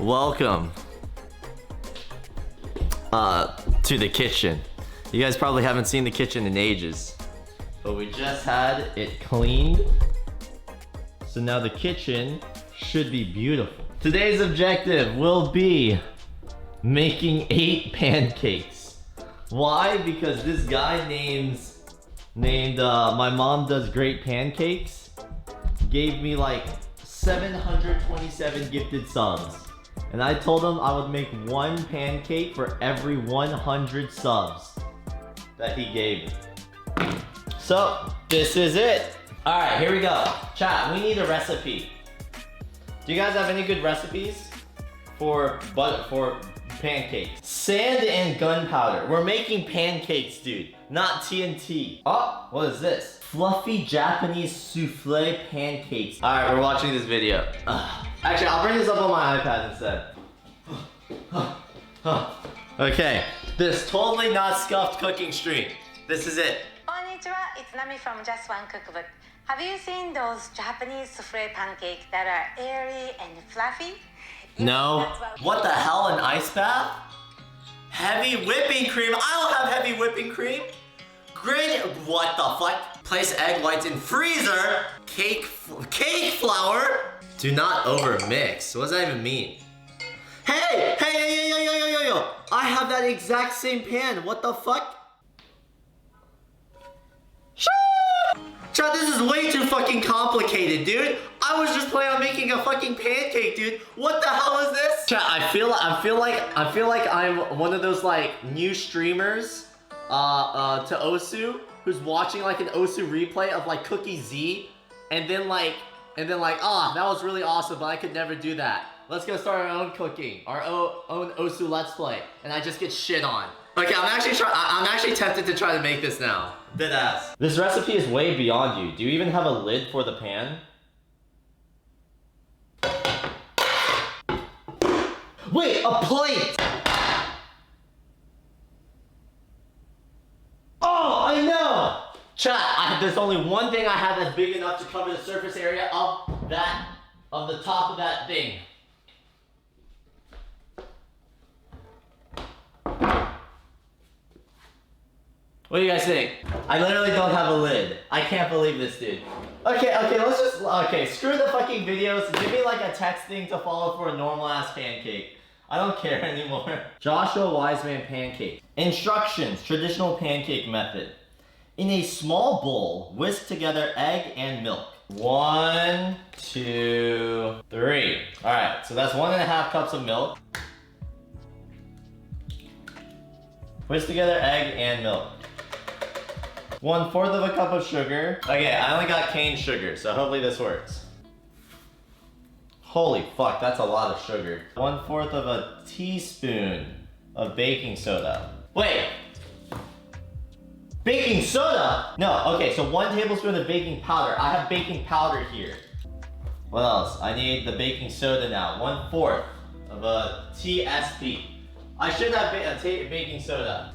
Welcome to the kitchen. You guys probably haven't seen the kitchen in ages, but we just had it cleaned. So now the kitchen should be beautiful. Today's objective will be making 8 pancakes. Why? Because this guy named My Mom Does Great Pancakes gave me like 727 gifted subs. And I told him I would make 1 pancake for every 100 subs that he gave me. So, this is it. All right, here we go. Chat, we need a recipe. Do you guys have any good recipes for pancakes? Sand and gunpowder. We're making pancakes, dude, not TNT. Oh, what is this? Fluffy Japanese souffle pancakes. All right, we're watching this video. Actually, I'll bring this up on my iPad instead. Okay, this totally not scuffed cooking stream. This is it. Konnichiwa, it's Nami from Just One Cookbook. Have you seen those Japanese souffle pancakes that are airy and fluffy? No. What the hell, an ice bath? Heavy whipping cream. I don't have heavy whipping cream. Great. What the fuck? Place egg whites in freezer. Cake flour. Do not overmix. What does that even mean? Hey, yo. I have that exact same pan. What the fuck? Chat, this is way too fucking complicated, dude. I was just planning on making a fucking pancake, dude. What the hell is this? Chat, I feel like I'm one of those like new streamers to Osu who's watching like an Osu replay of like Cookie Z and then like that was really awesome, but I could never do that. Let's go start our own cooking, our own Osu Let's Play, and I just get shit on. Okay, I'm actually tempted to try to make this now. Deadass. This recipe is way beyond you. Do you even have a lid for the pan? Wait, a plate! Oh, I know! Chat, there's only one thing I have that's big enough to cover the surface area of the top of that thing. What do you guys think? I literally don't have a lid. I can't believe this, dude. Okay, screw the fucking videos. Give me like a text thing to follow for a normal ass pancake. I don't care anymore. Joshua Wiseman pancake. Instructions, traditional pancake method. In a small bowl, whisk together egg and milk. 1, 2, 3. All right, so that's 1.5 cups of milk. Whisk together egg and milk. 1/4 of a cup of sugar. Okay, I only got cane sugar, so hopefully this works. Holy fuck, that's a lot of sugar. 1/4 of a teaspoon of baking soda. Wait! Baking soda? No, okay, so 1 tablespoon of baking powder. I have baking powder here. What else? I need the baking soda now. 1/4 of a TSP. I should have baking soda.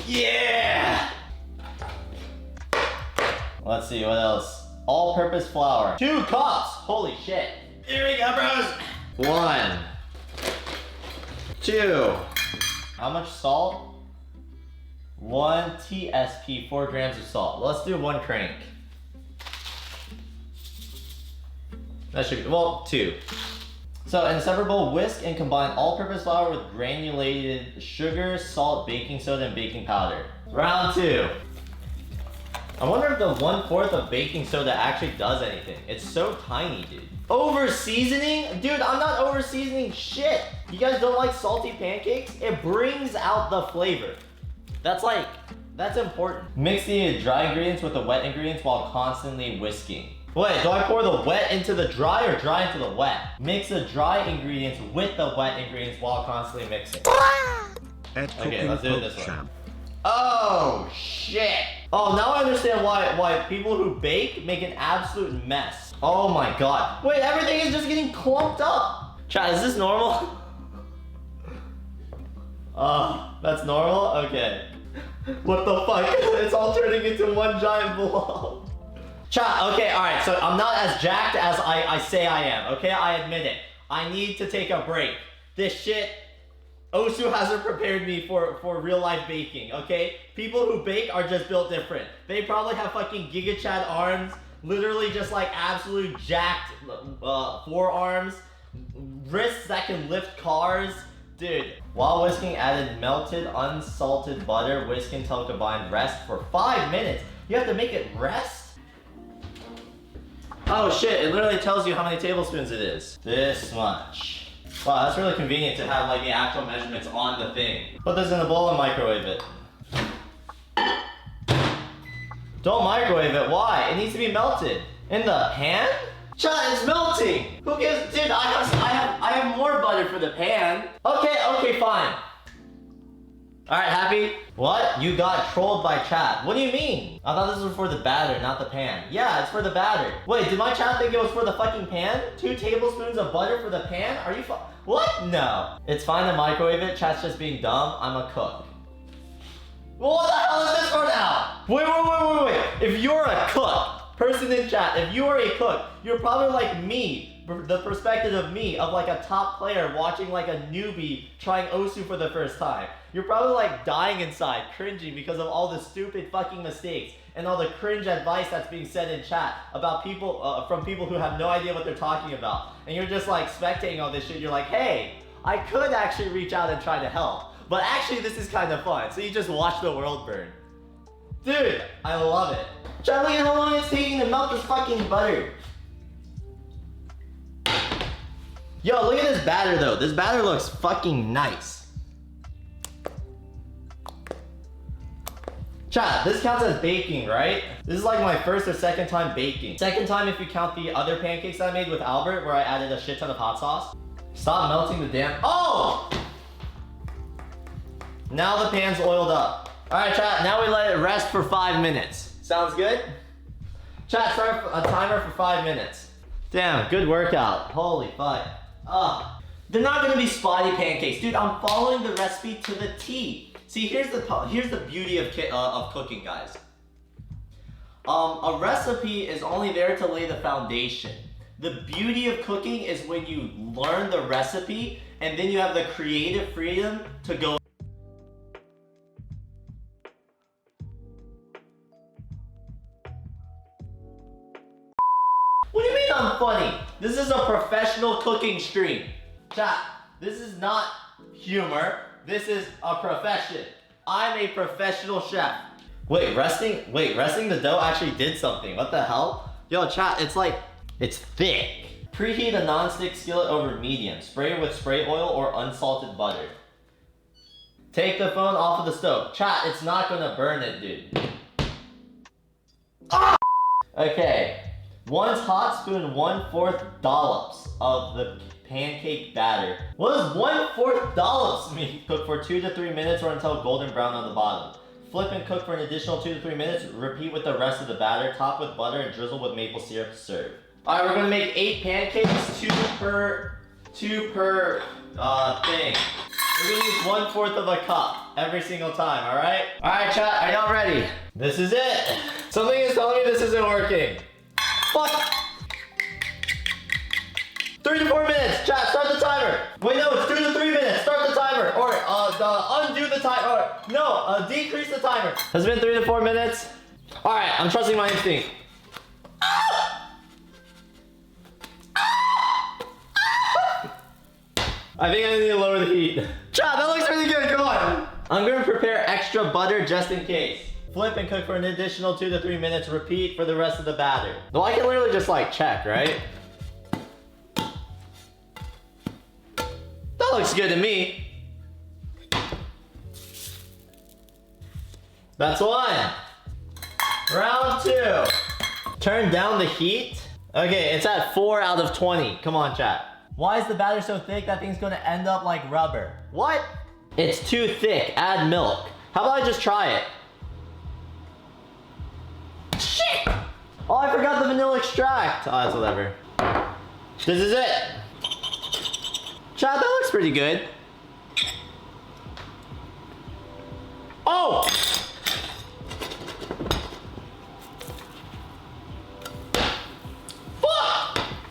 Yeah! Let's see, what else? All-purpose flour. 2 cups! Holy shit. Here we go, bros! 1, 2. How much salt? 1 TSP, 4 grams of salt. Let's do 1 crank. That should be, well, 2. So in a separate bowl, whisk and combine all-purpose flour with granulated sugar, salt, baking soda, and baking powder. Round 2. I wonder if the 1/4 of baking soda actually does anything. It's so tiny, dude. Over seasoning? Dude, I'm not over seasoning shit. You guys don't like salty pancakes? It brings out the flavor. That's important. Mix the dry ingredients with the wet ingredients while constantly whisking. Wait, do I pour the wet into the dry or dry into the wet? Mix the dry ingredients with the wet ingredients while constantly mixing. Okay, let's do this one. Oh, shit. Oh, now I understand why people who bake make an absolute mess. Oh my god. Wait, everything is just getting clumped up. Chat, is this normal? That's normal? Okay. What the fuck? It's all turning into one giant blob. Chat, okay, alright, so I'm not as jacked as I say I am, okay? I admit it. I need to take a break. This shit, Osu hasn't prepared me for real life baking, okay? People who bake are just built different. They probably have fucking Giga Chad arms, literally just like absolute jacked forearms, wrists that can lift cars. Dude, while whisking, added melted unsalted butter, whisk until combined, rest for 5 minutes. You have to make it rest? Oh shit, it literally tells you how many tablespoons it is. This much. Wow, that's really convenient to have like the actual measurements on the thing. Put this in a bowl and microwave it. Don't microwave it, why? It needs to be melted. In the pan? Chat, it's melting! Who gives, dude, I have more butter for the pan. Okay, fine. Alright, happy? What? You got trolled by chat. What do you mean? I thought this was for the batter, not the pan. Yeah, it's for the batter. Wait, did my chat think it was for the fucking pan? 2 tablespoons of butter for the pan? Are you what? No. It's fine to microwave it. Chat's just being dumb. I'm a cook. Well, what the hell is this for now? Wait. If you're a cook, person in chat, if you are a cook, you're probably like me. The perspective of me, of like a top player watching like a newbie trying Osu for the first time. You're probably like dying inside, cringing because of all the stupid fucking mistakes and all the cringe advice that's being said in chat about people, from people who have no idea what they're talking about. And you're just like spectating all this shit. You're like, hey, I could actually reach out and try to help. But actually this is kind of fun. So you just watch the world burn. Dude, I love it. Chat, look at how long it's taking to melt this fucking butter. Yo, look at this batter though. This batter looks fucking nice. Chat, this counts as baking, right? This is like my first or second time baking. Second time if you count the other pancakes I made with Albert where I added a shit ton of hot sauce. Stop melting the damn, oh! Now the pan's oiled up. All right, chat, now we let it rest for 5 minutes. Sounds good? Chat, start a timer for 5 minutes. Damn, good workout. Holy fuck. They're not gonna be spotty pancakes. Dude, I'm following the recipe to the T. See, here's the beauty of cooking, guys. A recipe is only there to lay the foundation. The beauty of cooking is when you learn the recipe and then you have the creative freedom to go. What do you mean I'm funny? This is a professional cooking stream. Chat, this is not humor. This is a profession. I'm a professional chef. Wait, resting the dough actually did something. What the hell? Yo, chat, it's thick. Preheat a non-stick skillet over medium. Spray it with spray oil or unsalted butter. Take the phone off of the stove. Chat, it's not gonna burn it, dude. Ah! Okay. 1 hot spoon, 1/4 dollops of the pancake batter. What does 1/4 dollops mean? Cook for 2 to 3 minutes or until golden brown on the bottom. Flip and cook for an additional 2 to 3 minutes. Repeat with the rest of the batter. Top with butter and drizzle with maple syrup to serve. All right, we're gonna make 8 pancakes, 2 per thing. We're gonna use 1/4 of a cup every single time, all right? All right, chat, are y'all ready? This is it. Something is telling me this isn't working. Fuck! 3 to 4 minutes. Chat, start the timer. Wait, no, it's 2 to 3 minutes. Start the timer. Or undo the timer. Or no, decrease the timer. Has it been 3 to 4 minutes? All right, I'm trusting my instinct. I think I need to lower the heat. Chat, that looks really good. Come on. I'm gonna prepare extra butter just in case. Flip and cook for an additional 2 to 3 minutes. Repeat for the rest of the batter. Well, I can literally just like check, right? That looks good to me. That's 1. Round 2. Turn down the heat. Okay, it's at 4 out of 20. Come on, chat. Why is the batter so thick that thing's gonna end up like rubber? What? It's too thick. Add milk. How about I just try it? Shit! Oh, I forgot the vanilla extract. Oh, that's whatever. This is it. Chat, that looks pretty good. Oh!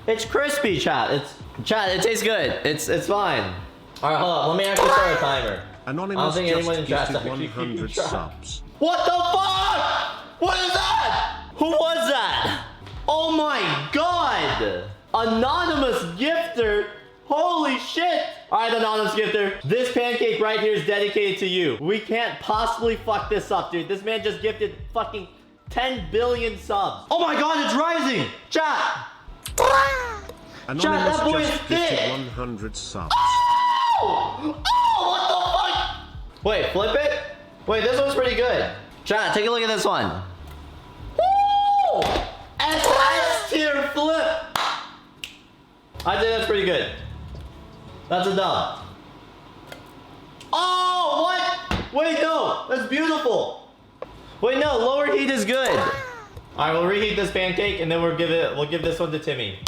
It's crispy, chat. It tastes good. It's fine. All right, hold on. Let me actually start a timer. Anonymous I don't think anyone in just chat's gifted actually 100 keeping track. subs. What the fuck? What is that? Who was that? Oh my god! Anonymous gifter. Holy shit! Alright, anonymous gifter. This pancake right here is dedicated to you. We can't possibly fuck this up, dude. This man just gifted fucking 10 billion subs. Oh my god, it's rising! Chat! Anonymous that boy just is gifted thick. 100 subs. Oh! Oh, what the fuck? Wait, flip it? Wait, this one's pretty good. Chat, take a look at this one. Woo! S tier flip. I think that's pretty good. That's a dub. Oh, what? Wait, no. That's beautiful. Wait, no. Lower heat is good. All right, we'll reheat this pancake and then we'll give this one to Timmy.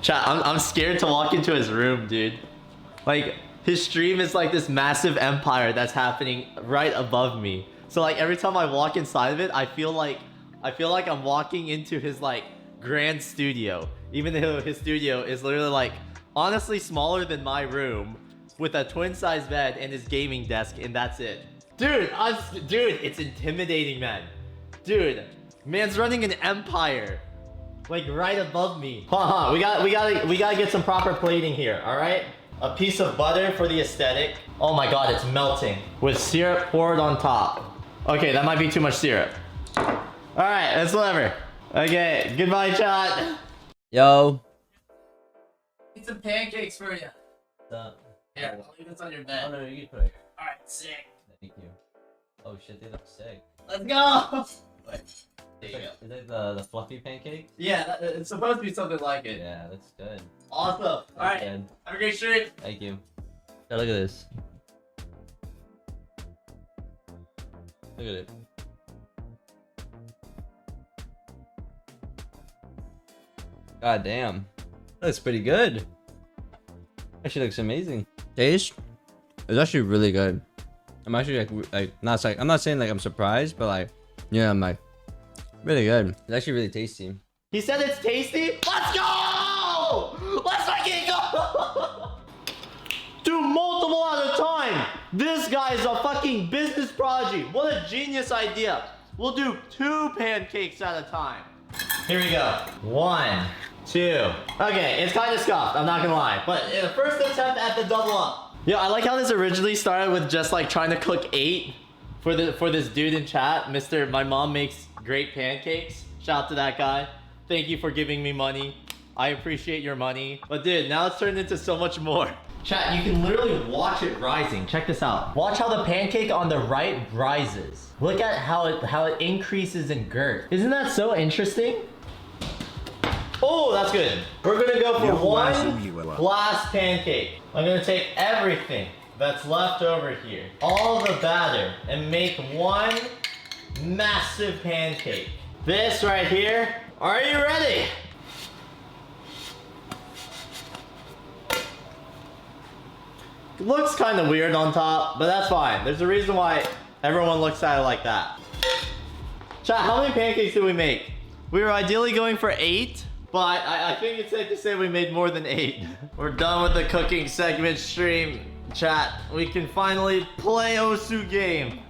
Chat, I'm scared to walk into his room, dude. Like, his stream is like this massive empire that's happening right above me. So like every time I walk inside of it, I feel like I'm walking into his like grand studio. Even though his studio is literally like honestly smaller than my room with a twin size bed and his gaming desk, and that's it. Dude, it's intimidating, man. Dude, man's running an empire. Like right above me. We gotta get some proper plating here, alright? A piece of butter for the aesthetic. Oh my god, it's melting. With syrup poured on top. Okay, that might be too much syrup. Alright, that's whatever. Okay, goodbye, chat. Yo. Need some pancakes for you. Here, I'll leave this on your bed. Oh no, you can put it here. Alright, sick. Thank you. Oh shit, they look sick. Let's go! Wait, there you go. Is it the fluffy pancake? Yeah, it's supposed to be something like it. Yeah, that's good. Awesome. Alright, Good. have a great stream. Thank you. Yeah, look at this. Look at it. God damn. That looks pretty good. Actually looks amazing. Taste? It's actually really good. I'm actually not like I'm not saying like I'm surprised, but like yeah, I'm like really good. It's actually really tasty. He said it's tasty? Let's go! Let's fucking go! Do multiple at a time. This guy is a fucking business prodigy. What a genius idea. We'll do 2 pancakes at a time. Here we go. 1, 2. Okay, it's kind of scuffed, I'm not gonna lie. But in the first attempt at the double up. Yeah, I like how this originally started with just like trying to cook 8 for this dude in chat. Mr. My mom makes great pancakes. Shout out to that guy. Thank you for giving me money. I appreciate your money. But dude, now it's turned into so much more. Chat, you can literally watch it rising. Check this out. Watch how the pancake on the right rises. Look at how it increases in girth. Isn't that so interesting? Oh, that's good. We're gonna go for one last pancake. I'm gonna take everything that's left over here, all the batter, and make one massive pancake. This right here. Are you ready? It looks kind of weird on top, but that's fine. There's a reason why everyone looks at it like that. Chat, how many pancakes did we make? We were ideally going for 8, but I think it's safe to say we made more than 8. We're done with the cooking segment stream. Chat, we can finally play Osu game.